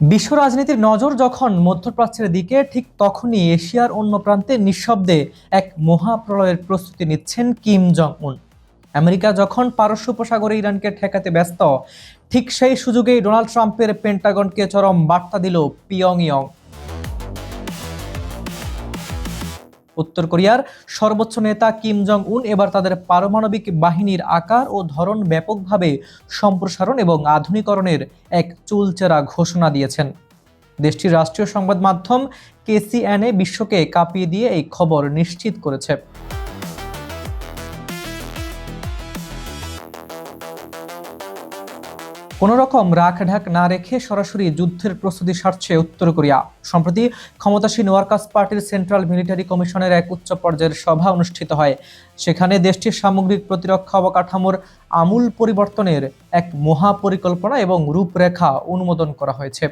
বিশ্ব রাজনীতির নজর যখন মধ্যপ্রাচ্যের দিকে, ঠিক তখনই এশিয়ার অন্য প্রান্তে নিঃশব্দে এক মহাপ্রলয়ের প্রস্তুতি নিচ্ছেন কিম জং উন। আমেরিকা যখন পারস্য উপসাগরে ইরানকে ঠেকাতে ব্যস্ত, ঠিক সেই সুযোগেই ডোনাল্ড ট্রাম্পের পেন্টাগনকে চরম বার্তা দিল পিয়ংইয়ং। উত্তর কোরিয়ার সর্বোচ্চ নেতা কিম জং উন এবার তাদের পারমাণবিক বাহিনীর আকার ও ধরন ব্যাপকভাবে সম্প্রসারণ এবং আধুনিকরণের এক চুলচেরা ঘোষণা দিয়েছেন। দেশটির রাষ্ট্রীয় সংবাদ মাধ্যম কেসিএনএ বিশ্বকে কাঁপিয়ে দিয়ে এই খবর নিশ্চিত করেছে। কোনো রকম রাখঢাক না রেখে সরাসরি যুদ্ধের প্রস্তুতি সারছে উত্তর কোরিয়া। সম্প্রতি ক্ষমতাসীন ওয়ার্কার্স পার্টির সেন্ট্রাল মিলিটারি কমিশনের এক উচ্চ পর্যায়ের সভা অনুষ্ঠিত হয়। সেখানে দেশটির সামগ্রিক প্রতিরক্ষা অবকাঠামোর আমূল পরিবর্তনের এক মহাপরিকল্পনা এবং রূপরেখা অনুমোদন করা হয়েছে।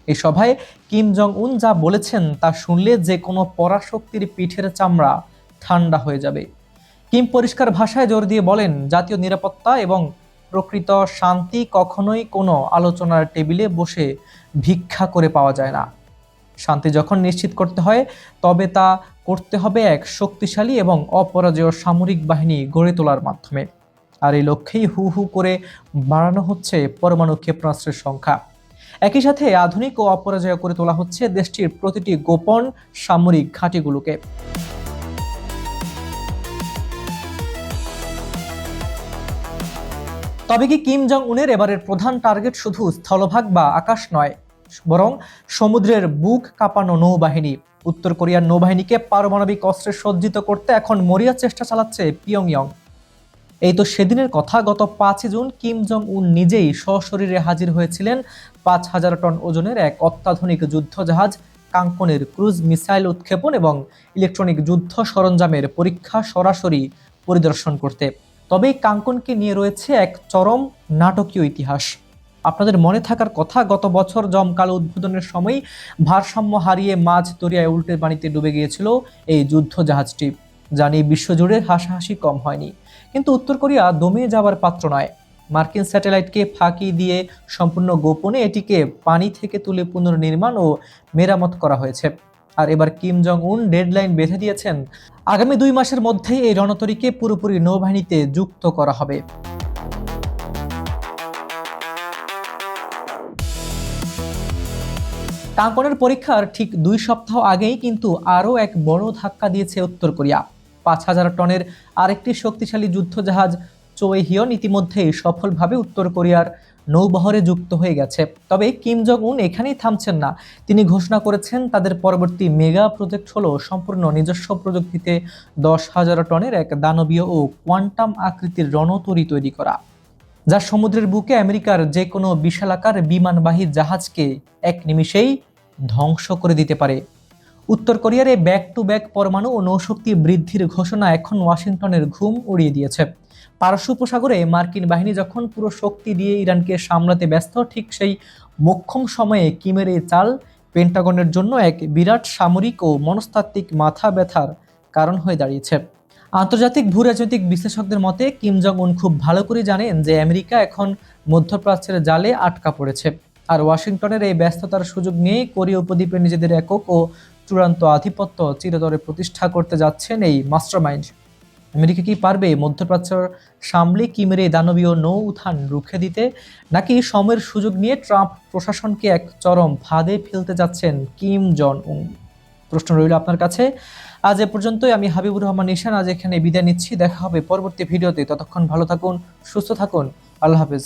এই সভায় কিম জং উন যা বলেছেন তা শুনলে যে কোনো পরাশক্তির পিঠের চামড়া ঠান্ডা হয়ে যাবে। কিম পরিষ্কার ভাষায় জোর দিয়ে বলেন, জাতীয় নিরাপত্তা এবং প্রকৃত শান্তি কখনোই কোনো আলোচনার টেবিলে বসে ভিক্ষা করে পাওয়া যায় না। শান্তি যখন নিশ্চিত করতে হয়, তবে তা করতে হবে এক শক্তিশালী এবং অপরাজেয় সামরিক বাহিনী গড়ে তোলার মাধ্যমে। আর এই লক্ষ্যেই হু হু করে বাড়ানো হচ্ছে পরমাণু ক্ষেপণাস্ত্রের সংখ্যা। একই সাথে আধুনিক ও অপরাজেয় করে তোলা হচ্ছে দেশটির প্রতিটি গোপন সামরিক ঘাঁটিগুলোকে। তবে কি কিম জং উনের এবারের প্রধান টার্গেট শুধু স্থলভাগ বা আকাশ নয়, বরং সমুদ্রের বুক কাঁপানো নৌবাহিনী? উত্তর কোরিয়ার নৌবাহিনীকে পারমাণবিক অস্ত্রে সজ্জিত করতে এখন মরিয়া চেষ্টা চালাচ্ছে পিয়ংইয়ং। এই তো সেদিনের কথা, গত 5 জুন কিম জং উন নিজেই সশরীরে হাজির হয়েছিলেন 5,000 টন ওজনের এক অত্যাধুনিক যুদ্ধজাহাজ কাঙ্কনের ক্রুজ মিসাইল উৎক্ষেপণ এবং ইলেকট্রনিক যুদ্ধ সরঞ্জামের পরীক্ষা সরাসরি পরিদর্শন করতে। তবে এই কাঙ্কনকে নিয়ে রয়েছে এক চরম নাটকীয় ইতিহাস। আপনাদের মনে থাকার কথা, গত বছর জমকালো উদ্বোধনের সময় ভারসাম্য হারিয়ে মাঝ দরিয়ায় উল্টে পানিতে ডুবে গিয়েছিল এই যুদ্ধ জাহাজটি, যা নিয়ে বিশ্বজুড়ে হাসাহাসি কম হয়নি। কিন্তু উত্তর কোরিয়া দমে যাওয়ার পাত্র নয়। মার্কিন স্যাটেলাইটকে ফাঁকি দিয়ে সম্পূর্ণ গোপনে এটিকে পানি থেকে তুলে পুনর্নির্মাণ ও মেরামত করা হয়েছে। আর এবার কিম জং উন ডেডলাইন বেঁধে দিয়েছেন, আগামী 2 মাসের মধ্যেই এই রণতরীকে পুরোপুরি নৌবাহিনীতে যুক্ত করা হবে। কাঙ্কনের পরীক্ষার ঠিক 2 সপ্তাহ আগেই কিন্তু আরও এক বড় ধাক্কা দিয়েছে উত্তর কোরিয়া। 5,000 টনের আরেকটি শক্তিশালী যুদ্ধজাহাজ চোয়েহিয়ন ইতিমধ্যেই সফলভাবে উত্তর কোরিয়ার নৌবহরে যুক্ত হয়ে গেছে। তবে কিম জং উন এখানেই থামছেন না। তিনি ঘোষণা করেছেন তাদের পরবর্তী মেগা প্রজেক্ট হলো সম্পূর্ণ নিজস্ব প্রযুক্তিতে 10,000 টনের এক দানবীয় ও কোয়ান্টাম আকৃতির রণতরী তৈরি করা, যা সমুদ্রের বুকে আমেরিকার যে কোনো বিশালাকার বিমানবাহী জাহাজকে এক নিমিষেই ধ্বংস করে দিতে পারে। উত্তর কোরিয়ার এই ব্যাক টু ব্যাক পরমাণু ও নৌশক্তি বৃদ্ধির ঘোষণা এখন ওয়াশিংটনের ঘুম উড়িয়ে দিয়েছে। পারস্য উপসাগরে মার্কিন বাহিনী যখন পুরো শক্তি দিয়ে ইরানকে সামলাতে ব্যস্ত, ঠিক সেই মোক্ষম সময়ে কিমের এই চাল পেন্টাগনের জন্য এক বিরাট সামরিক ও মনস্তাত্ত্বিক মাথা ব্যথার কারণ হয়ে দাঁড়িয়েছে। আন্তর্জাতিক ভূরাজনৈতিক বিশ্লেষকদের মতে কিম জং উন খুব ভালো করে জানেন যে আমেরিকা এখন মধ্যপ্রাচ্যের জালে আটকা পড়েছে। আর ওয়াশিংটনের এই ব্যস্ততার সুযোগ নিয়ে কোরিয়া উপদ্বীপে নিজেদের একক ও চূড়ান্ত আধিপত্য চিরতরে প্রতিষ্ঠা করতে যাচ্ছেন এই মাস্টারমাইন্ড। আমেরিকা কি পারবে মধ্যপ্রাচ্য সামলে কিমের এই দানবীয় নৌ উত্থান রুখে দিতে, নাকি সময়ের সুযোগ নিয়ে ট্রাম্প প্রশাসনকে এক চরম ফাঁদে ফেলতে যাচ্ছেন কিম জং উন? প্রশ্ন রইল আপনার কাছে। আজ এ পর্যন্তই। আমি হাবিবুর রহমান নিশান আজ এখানে বিদায় নিচ্ছি। দেখা হবে পরবর্তী ভিডিওতে। ততক্ষণ ভালো থাকুন, সুস্থ থাকুন। আল্লাহ হাফেজ।